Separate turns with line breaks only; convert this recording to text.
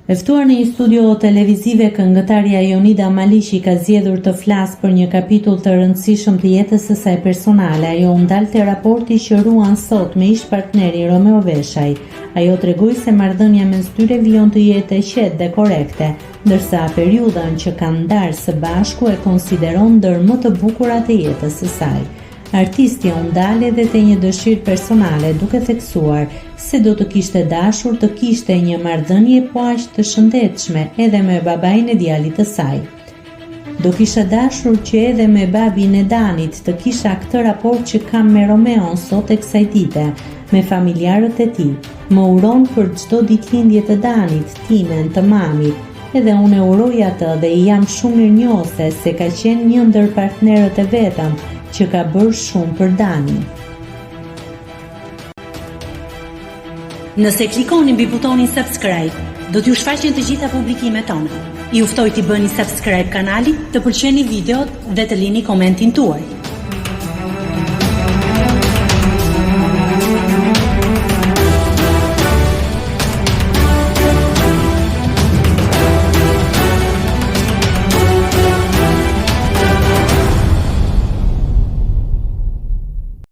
E ftuar në një studio televizive, këngëtarja Jonida Maliqi ka zgjedhur të flasë për një kapitull të rëndësishëm të jetës së saj personale. Ajo u ndal te raporti që ruan sot me ish-partneri Romeo Veshaj. Ajo tregoi se marrëdhënia mes tyre vijon të jetë e qetë dhe korekte, ndërsa periudhën që kanë ndarë së bashku e konsideron ndër më të bukurat e jetës së saj. Artistja u ndal edhe te një dëshirë personale, duke theksuar se do të kishte dashur të kishte një marrëdhënie po aq të shëndetshme edhe me babain e djalit të saj. Do kisha dashur që edhe me babin e Danit të kisha këtë raport që kam me Romeon sot e kësaj dite, me familjarët e tij. Më uron për çdo ditëlindje të Danit, timen, të mamit. Edhe unë e uroj atë dhe i jam shumë mirënjohëse se ka qenë një ndër partnerët e vetëm që ka bërë shumë për Danin.
Nëse klikoni mbi butonin subscribe, do t'ju shfaqen të gjitha publikimet tona. Ju ftoj t'i bëni subscribe kanalit, të pëlqeni videot dhe të lini komentin tuaj.